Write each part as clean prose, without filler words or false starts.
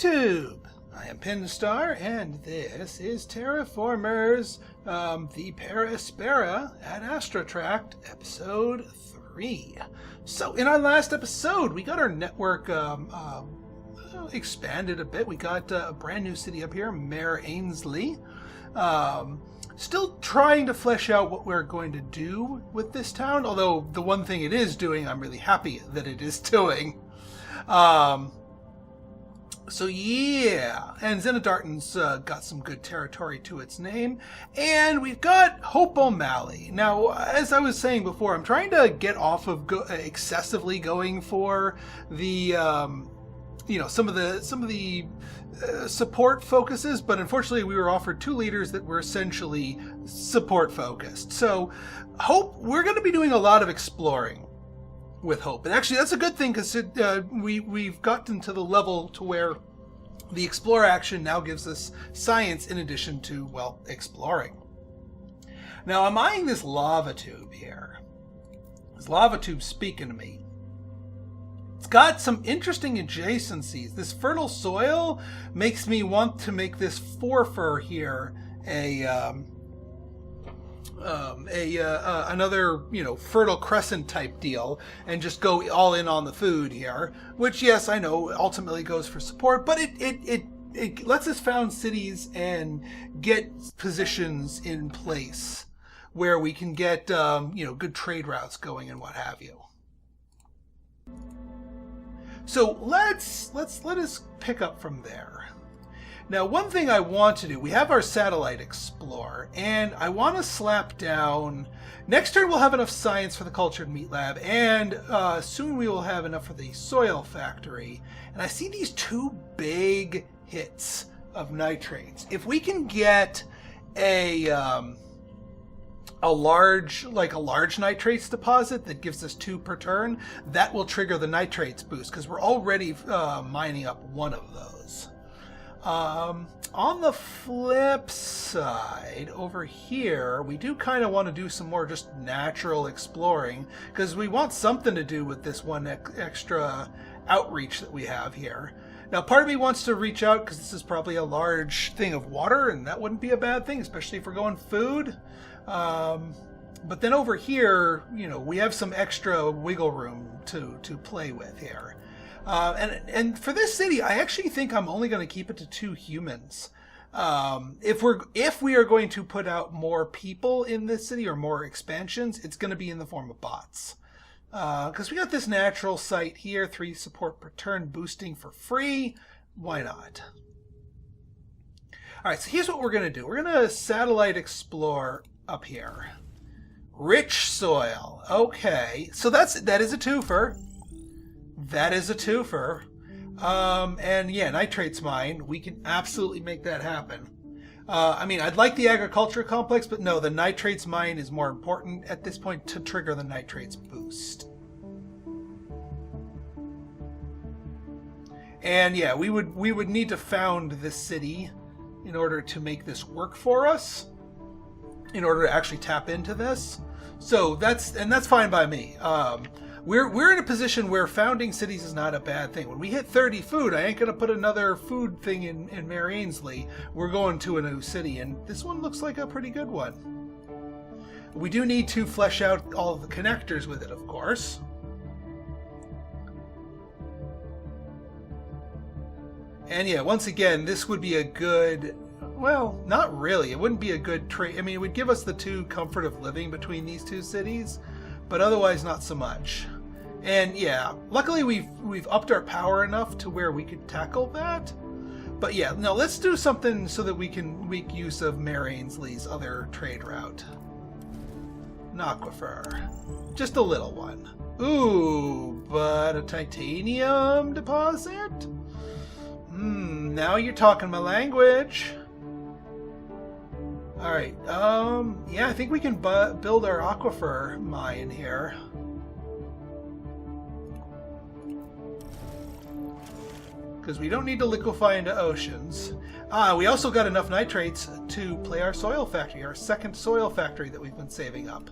YouTube! I am Pinstar, and this is Terraformers, the Aspera at Astrotract, episode 3. So, in our last episode, we got our network expanded a bit. We got a brand new city up here, Mare Ainsley. Still trying to flesh out what we're going to do with this town, although the one thing it is doing, I'm really happy that it is doing. So yeah, and Xenodarton's got some good territory to its name, and we've got Hope O'Malley. Now, as I was saying before, I'm trying to get off of excessively going for the, some of the support focuses, but unfortunately we were offered two leaders that were essentially support focused. So Hope, we're going to be doing a lot of exploring with Hope. And actually that's a good thing, because we've gotten to the level to where the explore action now gives us science in addition to, well, exploring. Now I'm eyeing this lava tube here. This lava tube's speaking to me. It's got some interesting adjacencies. This fertile soil makes me want to make this forfar here another, Fertile Crescent type deal, and just go all in on the food here, which, yes, I know ultimately goes for support, but it lets us found cities and get positions in place where we can get, good trade routes going and what have you. So let us pick up from there. Now, one thing I want to do, we have our satellite explore, and I want to slap down, next turn we'll have enough science for the cultured meat lab, and soon we will have enough for the soil factory. And I see these two big hits of nitrates. If we can get a large nitrates deposit that gives us 2 per turn, that will trigger the nitrates boost, because we're already mining up one of those. On the flip side, over here, we do kind of want to do some more just natural exploring, because we want something to do with this one extra outreach that we have here. Now, part of me wants to reach out, because this is probably a large thing of water, and that wouldn't be a bad thing, especially if we're going food. But then over here, we have some extra wiggle room to play with here. And for this city, I actually think I'm only going to keep it to 2 humans. If we are going to put out more people in this city or more expansions, it's going to be in the form of bots. Because we got this natural site here, 3 support per turn, boosting for free. Why not? All right, so here's what we're going to do. We're going to satellite explore up here. Rich soil. Okay, so that is a twofer. That is a twofer. And yeah, nitrates mine. We can absolutely make that happen. I'd like the agriculture complex, but no, the nitrates mine is more important at this point to trigger the nitrates boost. And yeah, we would need to found this city in order to make this work for us, in order to actually tap into this. So that's fine by me. We're in a position where founding cities is not a bad thing. When we hit 30 food, I ain't going to put another food thing in Mare Ainsley. We're going to a new city, and this one looks like a pretty good one. We do need to flesh out all of the connectors with it, of course. And yeah, once again, this would be a good... Well, not really. It wouldn't be a good trade. It would give us the 2 comfort of living between these 2 cities, but otherwise not so much. And yeah, luckily we've upped our power enough to where we could tackle that. But yeah, no, let's do something so that we can make use of Mare Ainsley's other trade route. An aquifer. Just a little one. Ooh, but a titanium deposit? Now you're talking my language. Alright, yeah, I think we can build our aquifer mine here. Because we don't need to liquefy into oceans. We also got enough nitrates to play our soil factory, our second soil factory that we've been saving up.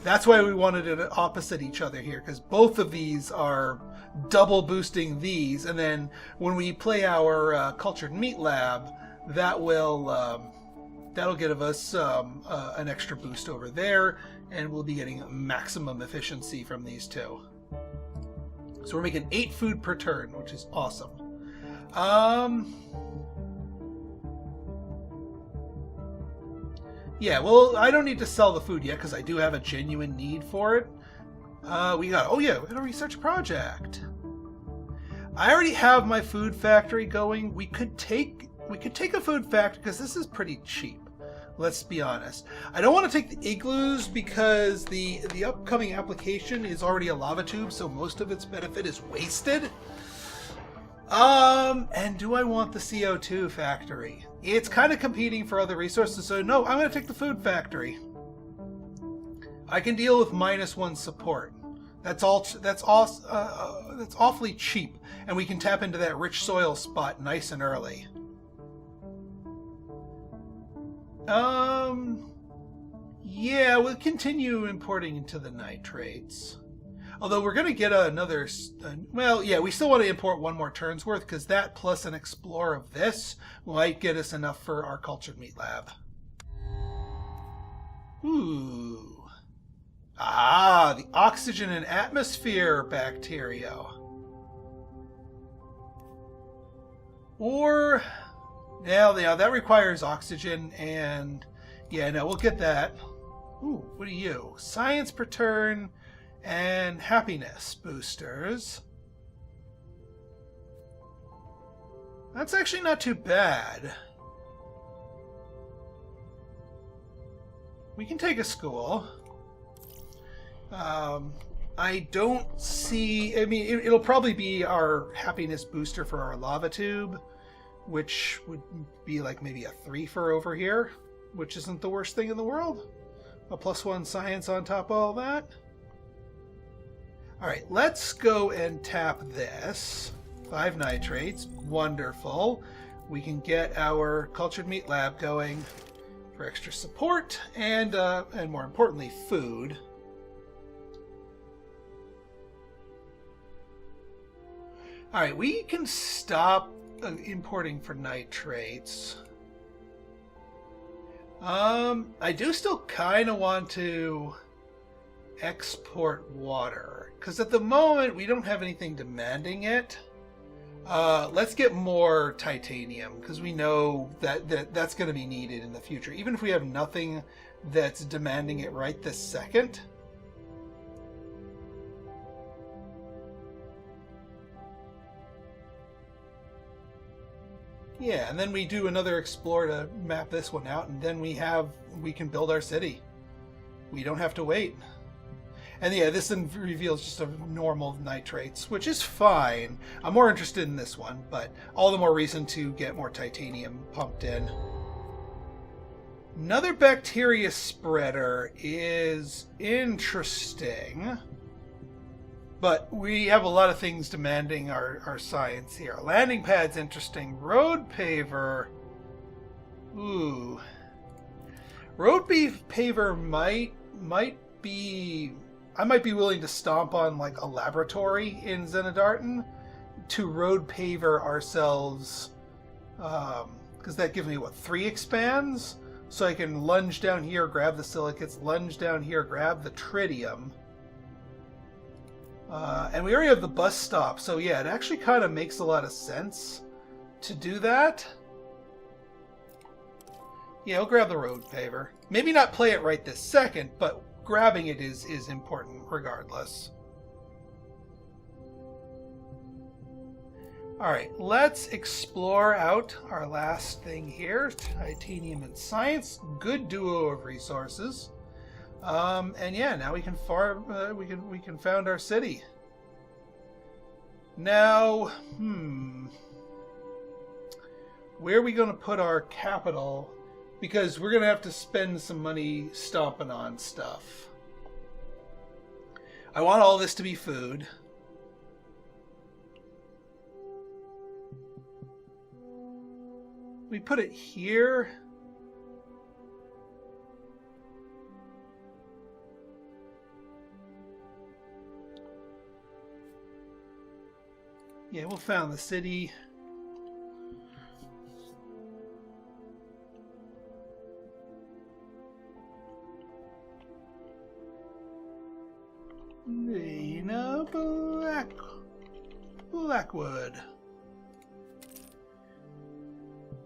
That's why we wanted it opposite each other here, because both of these are double boosting these, and then when we play our cultured meat lab, that will that'll give us an extra boost over there, and we'll be getting maximum efficiency from these two. So we're making 8 food per turn, which is awesome. Yeah, well, I don't need to sell the food yet because I do have a genuine need for it. We got a research project. I already have my food factory going. We could take a food factory because this is pretty cheap. Let's be honest. I don't want to take the igloos because the upcoming application is already a lava tube, so most of its benefit is wasted. And do I want the CO2 factory? It's kind of competing for other resources, so no, I'm going to take the food factory. I can deal with -1 support. That's awfully cheap, and we can tap into that rich soil spot nice and early. Yeah, we'll continue importing into the nitrates. Although we're going to get another... well, yeah, we still want to import 1 more turn's worth, because that plus an explore of this might get us enough for our cultured meat lab. Ooh. Ah, the oxygen and atmosphere bacteria. Or... yeah, that requires oxygen, and... yeah, no, we'll get that. Ooh, what are you? Science per turn... and happiness boosters. That's actually not too bad. We can take a school. I don't see... I mean, it'll probably be our happiness booster for our lava tube, which would be like maybe a 3 for over here, which isn't the worst thing in the world. A +1 science on top of all that. Alright, let's go and tap this. 5 nitrates. Wonderful. We can get our cultured meat lab going for extra support and more importantly, food. Alright, we can stop importing for nitrates. I do still kind of want to export water, because at the moment we don't have anything demanding it. Let's get more titanium, because we know that's going to be needed in the future, even if we have nothing that's demanding it right this second. Yeah, and then we do another explore to map this one out, and then we can build our city. We don't have to wait. And yeah, this then reveals just a normal nitrates, which is fine. I'm more interested in this one, but all the more reason to get more titanium pumped in. Another bacteria spreader is interesting, but we have a lot of things demanding our science here. Landing pad's interesting. Road paver. Ooh. Road paver might be... I might be willing to stomp on like a laboratory in Xenadartan to road paver ourselves, because that gives me, what, 3 expands? So I can lunge down here, grab the silicates, lunge down here, grab the tritium. And we already have the bus stop, so yeah, it actually kind of makes a lot of sense to do that. Yeah, I'll grab the road paver. Maybe not play it right this second, but grabbing it is important regardless. Alright, let's explore out our last thing here. Titanium and science. Good duo of resources. And yeah, now we can farm. We can found our city. Now, where are we going to put our capital? Because we're going to have to spend some money stomping on stuff. I want all this to be food. We put it here. Yeah, we'll found the city. Lena Blackwood.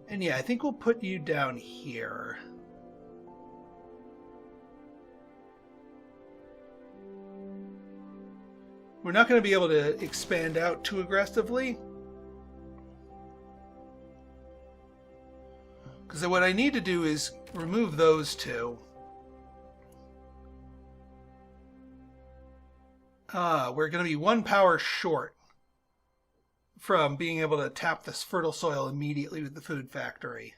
And yeah, I think we'll put you down here. We're not going to be able to expand out too aggressively. Because what I need to do is remove those two. We're going to be 1 power short from being able to tap this fertile soil immediately with the food factory.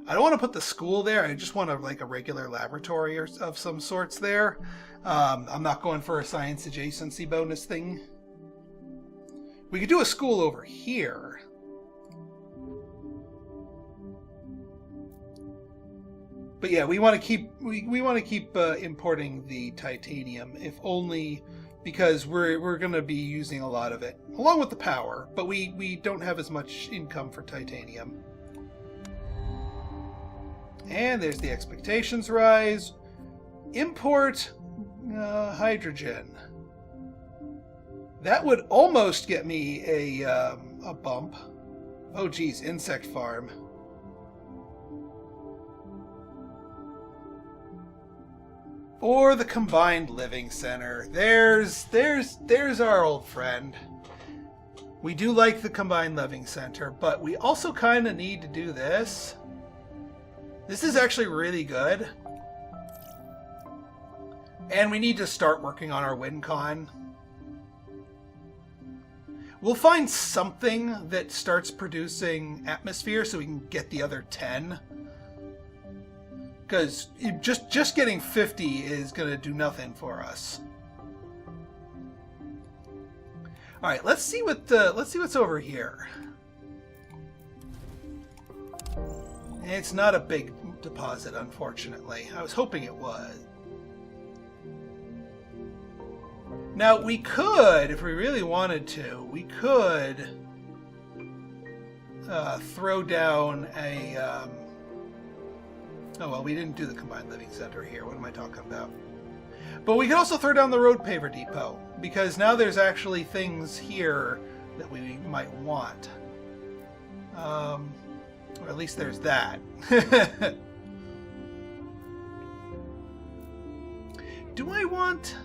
I don't want to put the school there. I just want like a regular laboratory or of some sorts there. I'm not going for a science adjacency bonus thing. We could do a school over here. But yeah, we want to keep importing the titanium, if only because we're going to be using a lot of it, along with the power. But we don't have as much income for titanium. And there's the expectations rise. Import hydrogen. That would almost get me a bump. Oh geez, insect farm. Or the combined living center. There's our old friend. We do like the combined living center, but we also kind of need to do this. This is actually really good. And we need to start working on our WinCon. We'll find something that starts producing atmosphere so we can get the other 10. Because just getting 50 is going to do nothing for us. All right, let's see what's over here. It's not a big deposit, unfortunately. I was hoping it was. Now, we could, if we really wanted to, we could throw down a... oh, well, we didn't do the combined living center here. What am I talking about? But we could also throw down the road paver depot, because now there's actually things here that we might want. Or at least there's that. Do I want...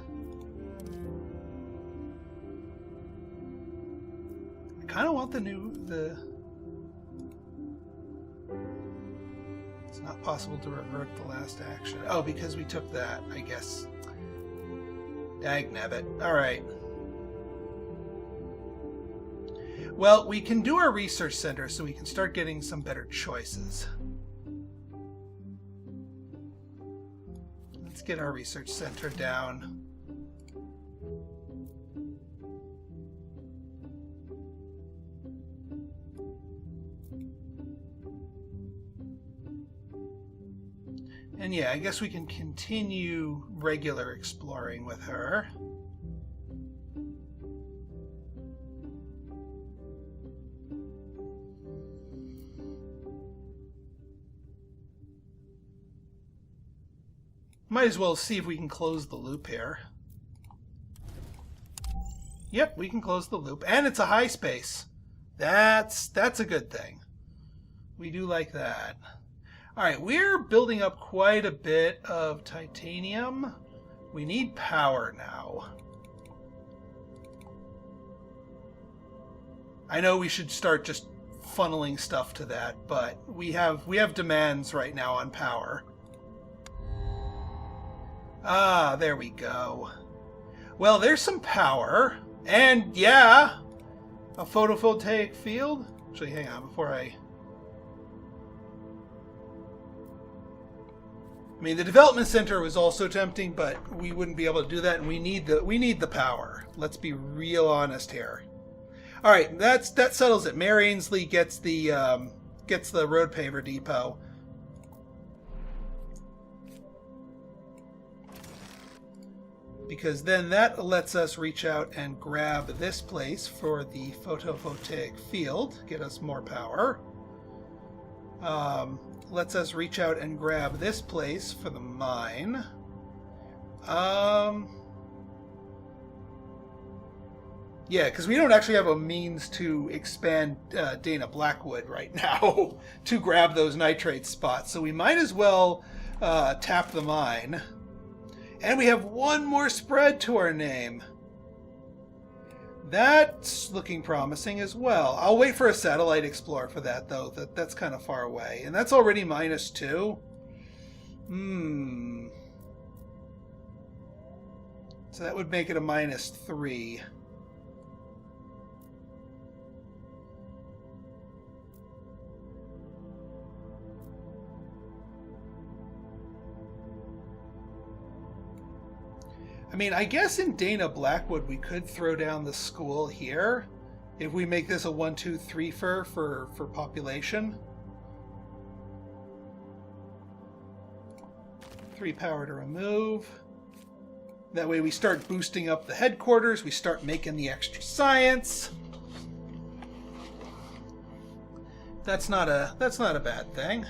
I kind of want the... It's not possible to revert the last action. Oh, because we took that, I guess. Dagnabbit. Alright. Well, we can do our research center so we can start getting some better choices. Let's get our research center down. And yeah, I guess we can continue regular exploring with her. Might as well see if we can close the loop here. Yep, we can close the loop. And it's a high space. That's a good thing. We do like that. Alright, we're building up quite a bit of titanium. We need power now. I know we should start just funneling stuff to that, but we have demands right now on power. Ah, there we go. Well, there's some power. And yeah, a photovoltaic field. Actually, hang on before I mean, the development center was also tempting, but we wouldn't be able to do that, and we need the power. Let's be real honest here. All right, that settles it. Mayor Ainsley gets the road paver depot. because then that lets us reach out and grab this place for the photovoltaic field, get us more power. Lets us reach out and grab this place for the mine. Yeah, because we don't actually have a means to expand Dana Blackwood right now to grab those nitrate spots. So we might as well tap the mine. And we have one more spread to our name. That's looking promising as well. I'll wait for a satellite explorer for that, though. That's kind of far away. And that's already -2. So that would make it a -3. I mean, I guess in Dana Blackwood we could throw down the school here if we make this a 1, 2, 3 for population. 3 power to remove. That way we start boosting up the headquarters, we start making the extra science. That's not a bad thing.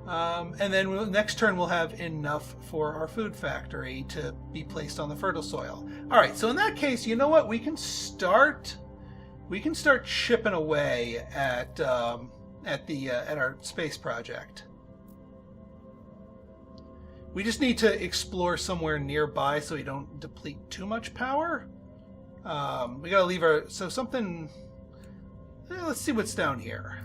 And then next turn we'll have enough for our food factory to be placed on the fertile soil. All right, so in that case, you know what? We can start chipping away at our space project. We just need to explore somewhere nearby so we don't deplete too much power. We gotta leave something. Let's see what's down here.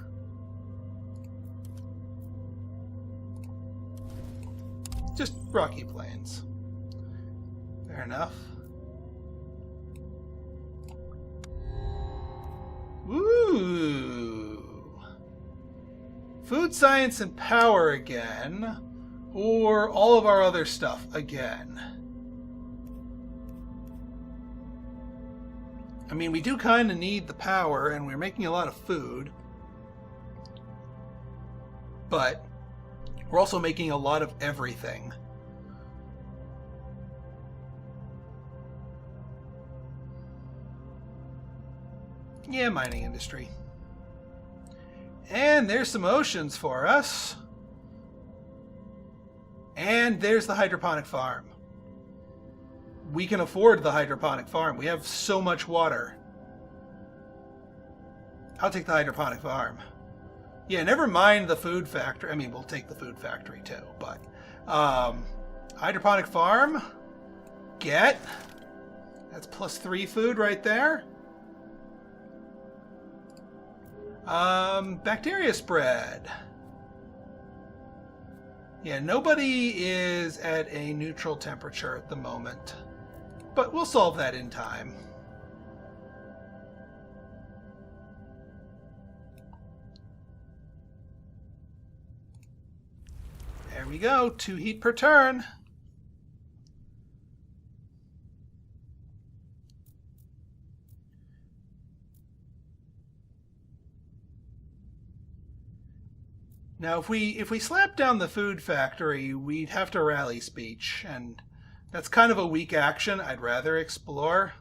Just rocky plains. Fair enough. Ooh. Food science and power again. Or all of our other stuff again. I mean, we do kind of need the power, and we're making a lot of food. But we're also making a lot of everything. Yeah, mining industry. And there's some oceans for us. And there's the hydroponic farm. We can afford the hydroponic farm. We have so much water. I'll take the hydroponic farm. Yeah, never mind the food factory. I mean, we'll take the food factory too, but hydroponic farm, get. That's +3 food right there. Bacteria spread. Yeah, nobody is at a neutral temperature at the moment, but we'll solve that in time. There we go, 2 heat per turn. Now, if we slap down the food factory, we'd have to rally speech, and that's kind of a weak action. I'd rather explore.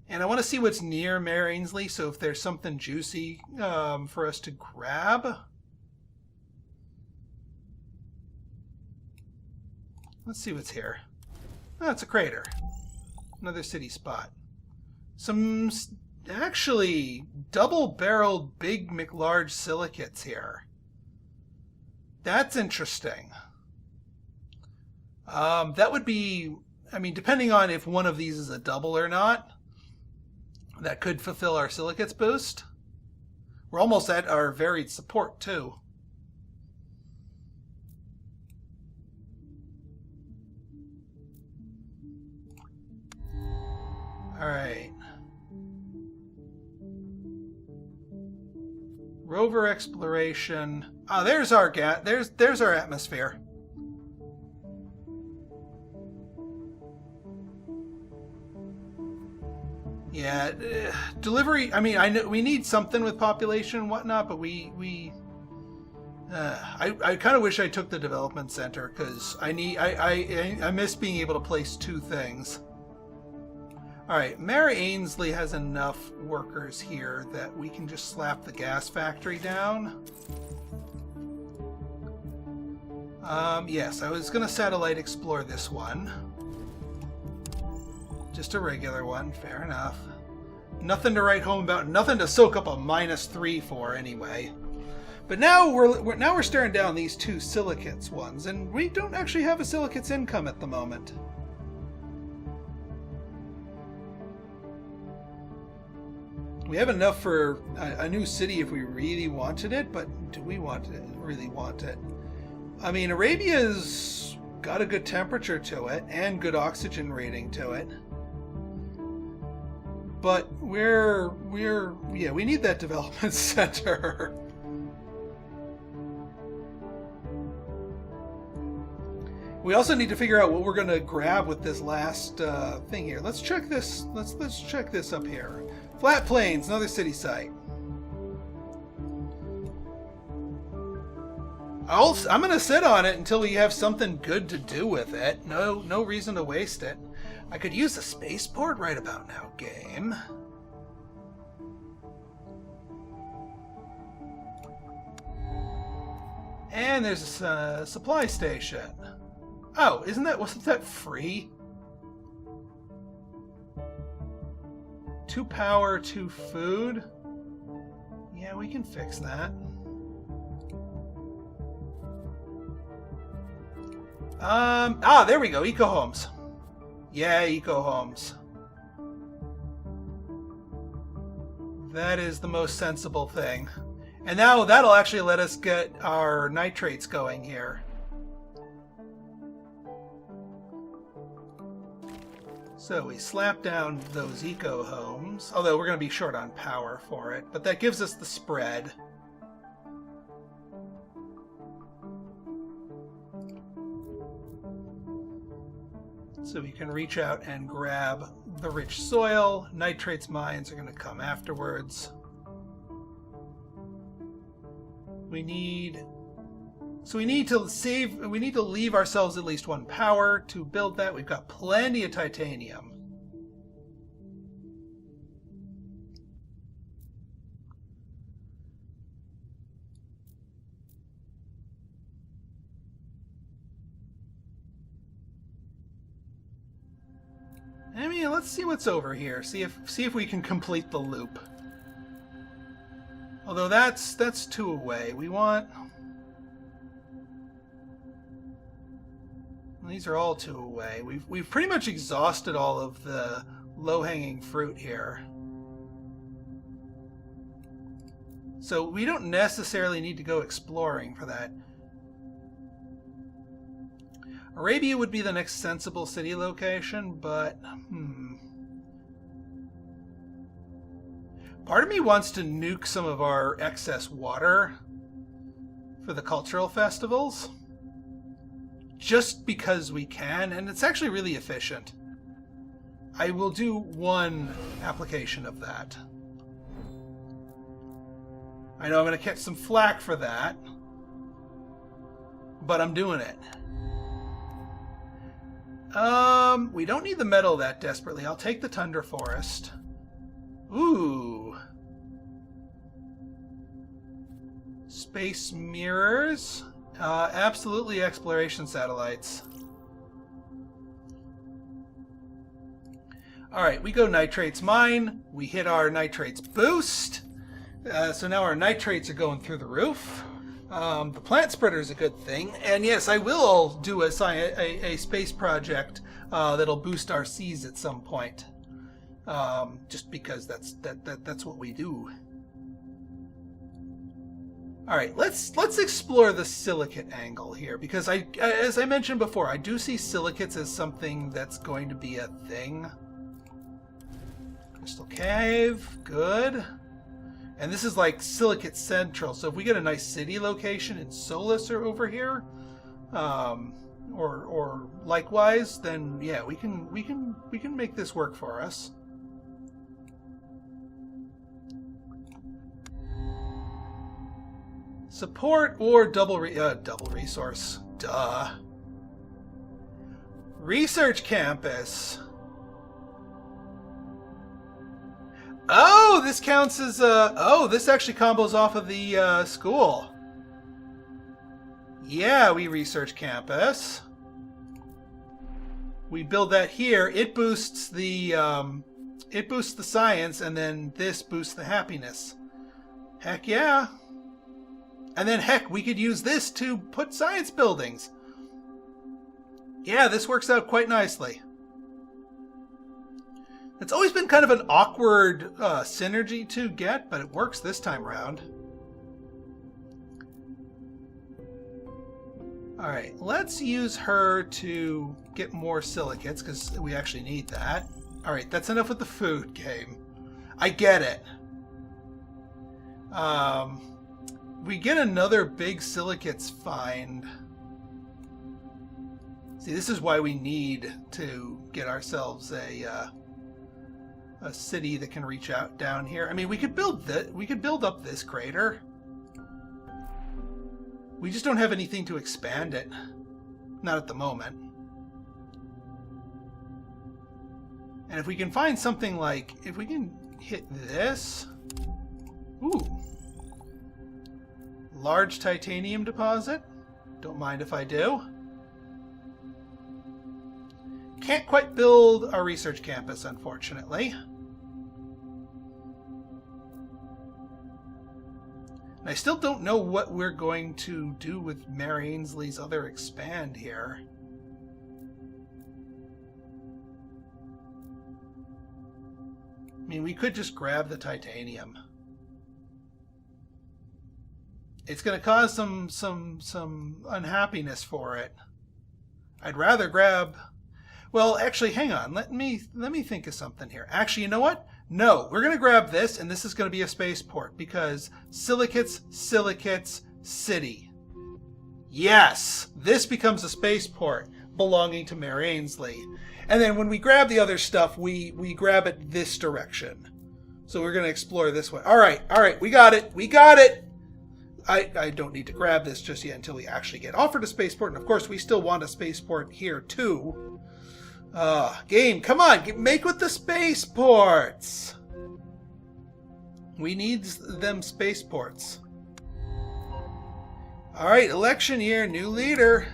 And I want to see what's near Mare Ainsley, so if there's something juicy for us to grab. Let's see what's here. Oh, it's a crater. Another city spot. Some actually double-barreled big McLarge silicates here. That's interesting. That would be, I mean, depending on if one of these is a double or not, that could fulfill our silicates boost. We're almost at our varied support, too. All right. Rover exploration. Ah, there's our there's our atmosphere. Yeah, delivery. I mean, I know we need something with population and whatnot, but we I kind of wish I took the development center because I miss being able to place two things. All right, Mayor Ainsley has enough workers here that we can just slap the gas factory down. Yes, I was going to satellite explore this one. Just a regular one, fair enough. Nothing to write home about, nothing to soak up a -3 for anyway. But now we're staring down these two silicates ones, and we don't actually have a silicates income at the moment. We have enough for a new city if we really wanted it, but do we really want it? I mean, Arabia's got a good temperature to it and good oxygen rating to it. But we need that development center. We also need to figure out what we're going to grab with this last thing here. Let's check this. Let's check this up here. Flat Plains, another city site. I'm going to sit on it until we have something good to do with it. No reason to waste it. I could use the spaceport right about now, game. And there's a supply station. Oh, wasn't that free? 2 power, 2 food. Yeah, we can fix that. There we go. Eco homes. Yeah, eco homes. That is the most sensible thing. And now that'll actually let us get our nitrates going here. So we slap down those eco homes, although we're going to be short on power for it, but that gives us the spread. So we can reach out and grab the rich soil. Nitrates mines are going to come afterwards. We need to leave ourselves at least 1 power to build that. We've got plenty of titanium. I mean, let's see what's over here. See if we can complete the loop. Although that's 2 away. We want... These are all 2 away. We've pretty much exhausted all of the low-hanging fruit here. So we don't necessarily need to go exploring for that. Arabia would be the next sensible city location, but part of me wants to nuke some of our excess water for the cultural festivals. Just because we can, and it's actually really efficient. I will do 1 application of that. I know I'm going to catch some flack for that, but I'm doing it. We don't need the metal that desperately. I'll take the tundra forest. Ooh. Space mirrors. Absolutely exploration satellites. Alright, we go nitrates mine. We hit our nitrates boost. So now our nitrates are going through the roof. The plant spreader is a good thing. And yes, I will do a space project that'll boost our seas at some point. Just because that's what we do. All right, let's explore the silicate angle here, because as I mentioned before, I do see silicates as something that's going to be a thing. Crystal cave, good. And this is like silicate central, so if we get a nice city location in Solus or over here, or likewise, then yeah, we can make this work for us. Support or double resource. Duh. Research campus. Oh, this counts as oh, this actually combos off of the school. Yeah, we research campus. We build that here. It boosts the science, and then this boosts the happiness. Heck yeah. And then heck, we could use this to put science buildings. Yeah, this works out quite nicely. It's always been kind of an awkward synergy to get, but it works this time around. Alright, let's use her to get more silicates, because we actually need that. Alright, that's enough with the food game. I get it. We get another big silicates find. See, this is why we need to get ourselves a city that can reach out down here. I mean, we could build up this crater. We just don't have anything to expand it. Not at the moment. And if we can find something like, if we can hit this. Ooh. Large titanium deposit. Don't mind if I do. Can't quite build our research campus, unfortunately. And I still don't know what we're going to do with Mayor Ainsley's other expand here. I mean, we could just grab the titanium. It's going to cause some unhappiness for it. I'd rather grab... Well, actually, hang on. Let me think of something here. Actually, you know what? No, we're going to grab this, and this is going to be a spaceport, because silicates, city. Yes! This becomes a spaceport belonging to Mayor Ainsley. And then when we grab the other stuff, we grab it this direction. So we're going to explore this way. All right, we got it! I don't need to grab this just yet until we actually get offered a spaceport. And of course, we still want a spaceport here, too. Game, come on, make with the spaceports. We need them spaceports. All right, election year, new leader.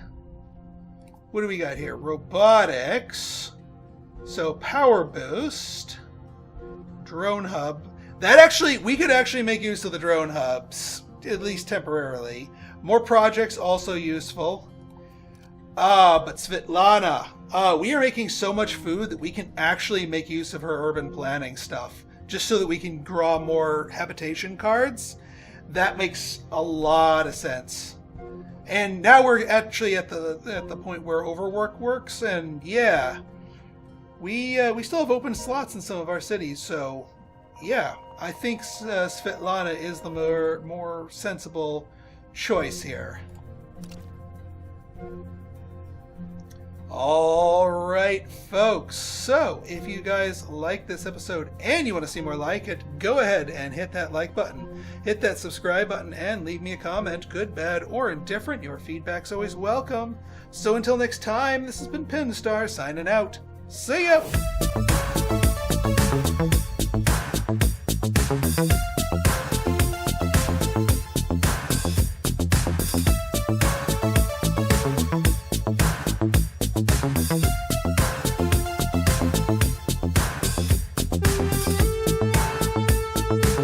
What do we got here? Robotics. So power boost. Drone hub. We could actually make use of the drone hubs, at least temporarily. More projects also useful. But Svetlana, we are making so much food that we can actually make use of her urban planning stuff, just so that we can draw more habitation cards. That makes a lot of sense. And now we're actually at the point where overwork works, and yeah, we still have open slots in some of our cities. So yeah, I think Svetlana is the more sensible choice here. Alright, folks, so if you guys like this episode and you want to see more like it, go ahead and hit that like button, hit that subscribe button, and leave me a comment, good, bad, or indifferent. Your feedback's always welcome. So until next time, this has been Pinstar signing out. See ya!